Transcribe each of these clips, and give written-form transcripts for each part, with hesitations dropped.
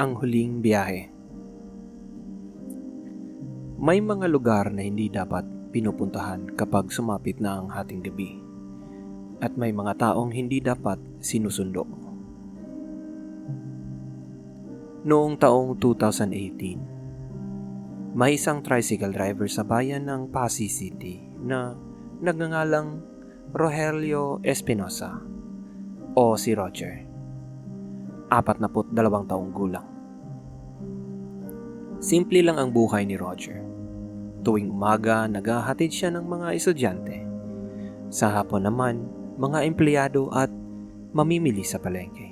Ang huling biyahe. May mga lugar na hindi dapat pinupuntahan kapag sumapit na ang hating gabi. At may mga taong hindi dapat sinusundo. Noong taong 2018, may isang tricycle driver sa bayan ng Pasig City na nagngangalang Rogelio Espinosa o si Roger. 42 taong gulang. Simple lang ang buhay ni Roger. Tuwing umaga, naghahatid siya ng mga estudyante. Sa hapon naman, mga empleyado at mamimili sa palengke.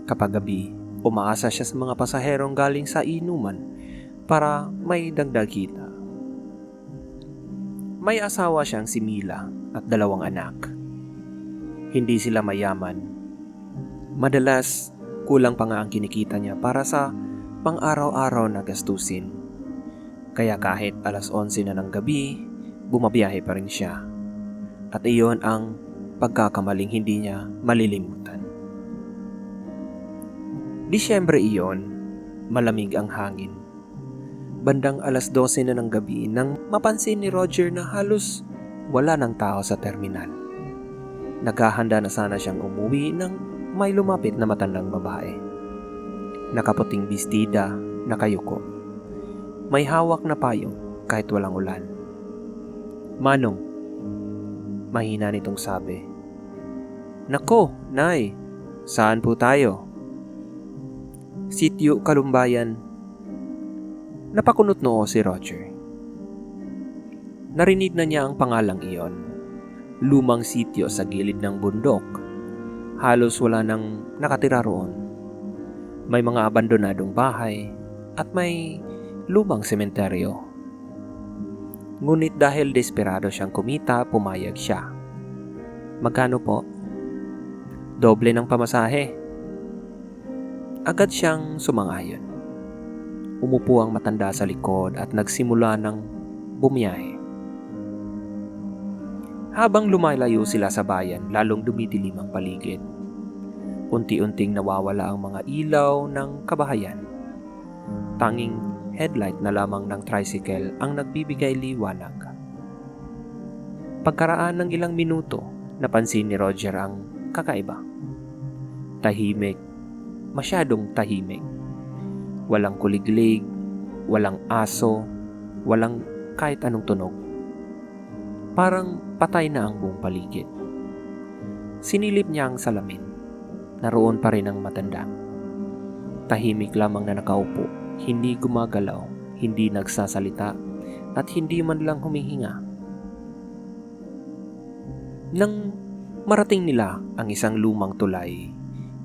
Kapag gabi, umaasa siya sa mga pasaherong galing sa inuman para may dagdag kita. May asawa siyang si Mila at 2 anak. Hindi sila mayaman. Madalas, kulang pa nga ang kinikita niya para sa pang-araw-araw na gastusin. Kaya kahit alas 11 na ng gabi, bumabiyahe pa rin siya. At iyon ang pagkakamaling hindi niya malilimutan. Disyembre iyon, malamig ang hangin. Bandang alas 12 na ng gabi nang mapansin ni Roger na halos wala ng tao sa terminal. Naghahanda na sana siyang umuwi nang may lumapit na matandang babae. Nakaputing bestida, nakayuko. May hawak na payong kahit walang ulan. "Manong," mahina nitong sabi. "Nako, Nay, saan po tayo?" "Sitio Kalumbayan." Napakunot noo si Roger. Narinig na niya ang pangalang iyon. Lumang sitio sa gilid ng bundok. Halos wala nang nakatira roon. May mga abandonadong bahay at may lumang sementeryo. Ngunit dahil desperado siyang kumita, pumayag siya. "Magkano po?" "Doble ng pamasahe." Agad siyang sumang-ayon. Umupo ang matanda sa likod at nagsimula ng bumiyahe. Habang lumalayo sila sa bayan, lalong dumidilim ang paligid. Unti-unting nawawala ang mga ilaw ng kabahayan. Tanging headlight na lamang ng tricycle ang nagbibigay liwanag. Pagkaraan ng ilang minuto, napansin ni Roger ang kakaiba. Tahimik, masyadong tahimik. Walang kuliglig, walang aso, walang kahit anong tunog. Parang patay na ang buong paligid. Sinilip niya ang salamin. Naroon pa rin ang matanda. Tahimik lamang na nakaupo, hindi gumagalaw, hindi nagsasalita, at hindi man lang humihinga. Nang marating nila ang isang lumang tulay,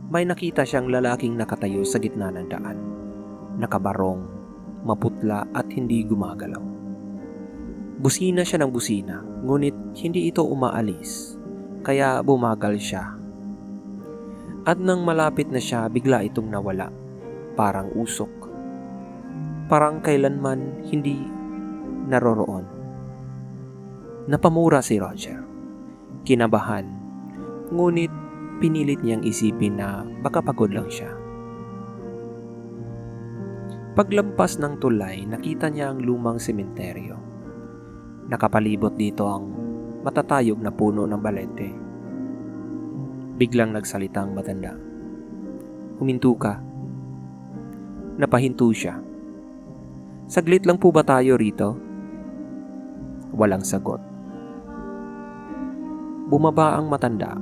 may nakita siyang lalaking nakatayo sa gitna ng daan. Nakabarong, maputla at hindi gumagalaw. Busina siya ng busina, ngunit hindi ito umaalis, kaya bumagal siya. At nang malapit na siya, bigla itong nawala, parang usok. Parang kailanman hindi naroroon. Napamura si Roger. Kinabahan, ngunit pinilit niyang isipin na baka pagod lang siya. Paglampas ng tulay, nakita niya ang lumang sementeryo. Nakapalibot dito ang matatayog na puno ng balete. Biglang nagsalita ang matanda. "Huminto ka." Napahinto siya. "Saglit lang po ba tayo rito?" Walang sagot. Bumaba ang matanda,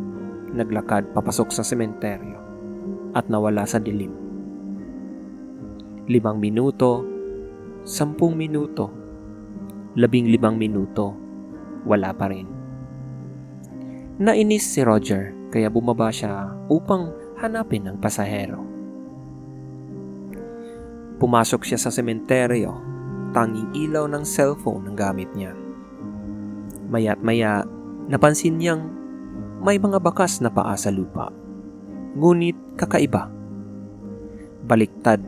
naglakad papasok sa sementeryo at nawala sa dilim. 5 minuto, 10 minuto, 15 minuto, wala pa rin. Nainis si Roger kaya bumaba siya upang hanapin ang pasahero. Pumasok siya sa sementeryo, tanging ilaw ng cellphone ang gamit niya. Maya't maya, napansin niyang may mga bakas na paa sa lupa. Ngunit kakaiba. Baliktad.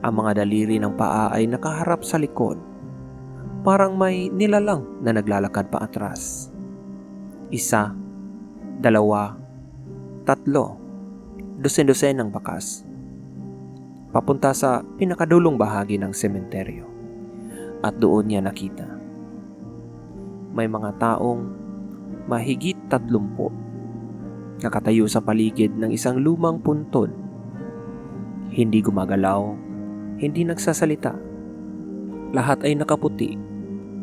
Ang mga daliri ng paa ay nakaharap sa likod. Parang may nilalang na naglalakad pa atras. 1, 2, 3, dosen-dosen ng bakas. papunta sa pinakadulong bahagi ng sementeryo. At doon niya nakita. May mga taong mahigit 30 nakatayo sa paligid ng isang lumang puntod. Hindi gumagalaw, hindi nagsasalita. Lahat ay nakaputi,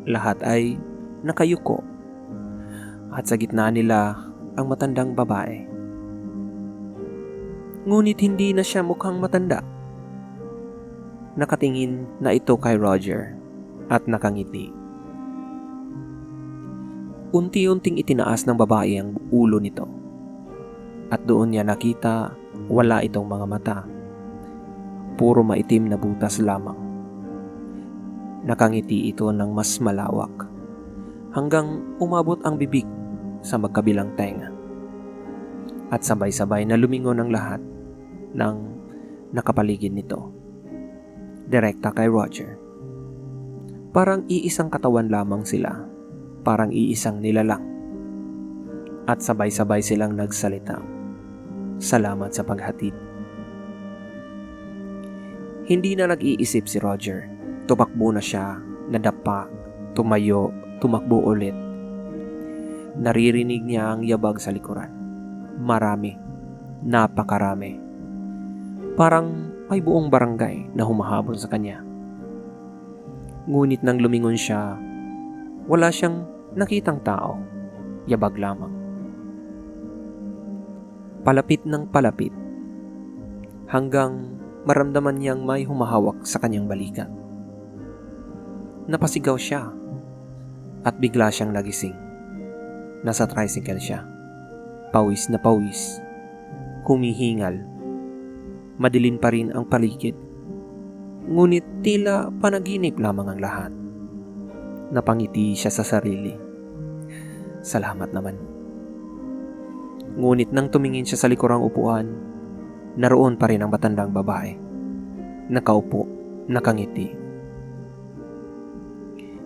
lahat ay nakayuko. At sa gitna nila ang matandang babae. Ngunit hindi na siya mukhang matanda. Nakatingin na ito kay Roger at nakangiti. Unti-unting itinaas ng babae ang ulo nito. At doon niya nakita wala itong mga mata. Puro maitim na butas lamang. Nakangiti ito ng mas malawak hanggang umabot ang bibig sa magkabilang tenga. At sabay-sabay na lumingon ang lahat ng nakapaligid nito. Direkta kay Roger. Parang iisang katawan lamang sila. Parang iisang nilalang. At sabay-sabay silang nagsalita. Salamat sa paghatid. Hindi na nag-iisip si Roger. Tumakbo na siya, nadapa, tumayo, tumakbo ulit. Naririnig niya ang yabag sa likuran. Marami, napakarami. Parang may buong barangay na humahabol sa kanya. Ngunit nang lumingon siya, wala siyang nakitang tao, yabag lamang. Palapit ng palapit, hanggang maramdaman niyang may humahawak sa kanyang balikat. Napasigaw siya, at bigla siyang nagising. Nasa tricycle siya, pawis na pawis, humihingal. Madilim pa rin ang paligid, ngunit tila panaginip lamang ang lahat. Napangiti siya sa sarili. Salamat naman. Ngunit nang tumingin siya sa likurang upuan, naroon pa rin ang matandang babae. Nakaupo, nakangiti.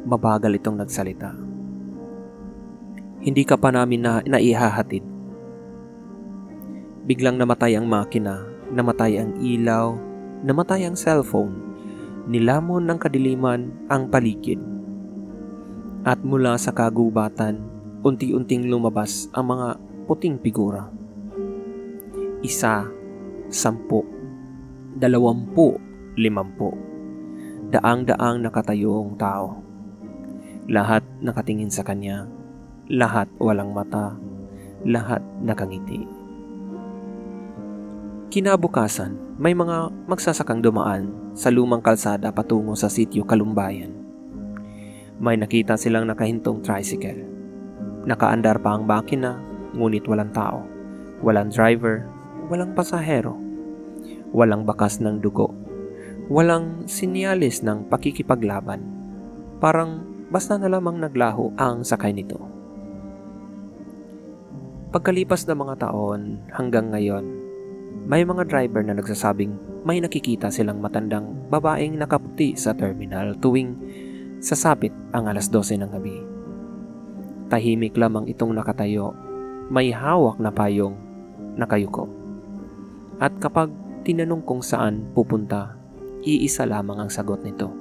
Mabagal itong nagsalita. Hindi ka pa namin naihahatid. Biglang namatay ang makina, namatay ang ilaw, namatay ang cellphone. Nilamon ng kadiliman ang paligid. At mula sa kagubatan, unti-unting lumabas ang mga puting figura. 1, 10, 20, 50. Daang-daang nakatayong tao. Lahat nakatingin sa kanya, lahat walang mata, lahat nakangiti. Kinabukasan, may mga magsasakang dumaan sa lumang kalsada patungo sa sitio Kalumbayan. May nakita silang nakahintong tricycle. Nakaandar pa ang makina, ngunit walang tao. Walang driver, walang pasahero. Walang bakas ng dugo. Walang sinyalis ng pakikipaglaban. Parang basta na lamang naglaho ang sakay nito. Pagkalipas ng mga taon hanggang ngayon, may mga driver na nagsasabing may nakikita silang matandang babaeng nakaputi sa terminal tuwing sasapit ang 12:00 ng gabi. Tahimik lamang itong nakatayo, may hawak na payong nakayuko. At kapag tinanong kung saan pupunta, iisa lamang ang sagot nito.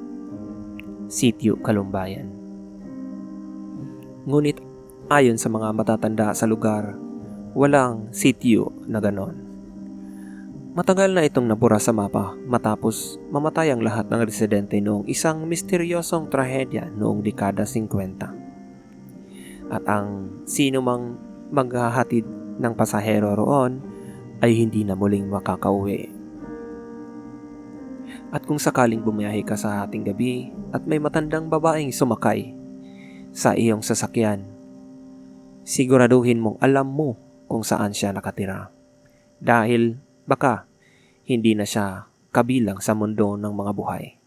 Sitio Kalumbayan. Ngunit ayon sa mga matatanda sa lugar, walang sitio na ganon. Matagal na itong nabura sa mapa matapos mamatay ang lahat ng residente noong isang misteryosong trahedya noong dekada 50. At ang sino mang maghahatid ng pasahero roon ay hindi na muling makakauwi. At kung sakaling bumiyahe ka sa hating gabi at may matandang babaeng sumakay sa iyong sasakyan, siguraduhin mong alam mo kung saan siya nakatira. Dahil baka hindi na siya kabilang sa mundo ng mga buhay.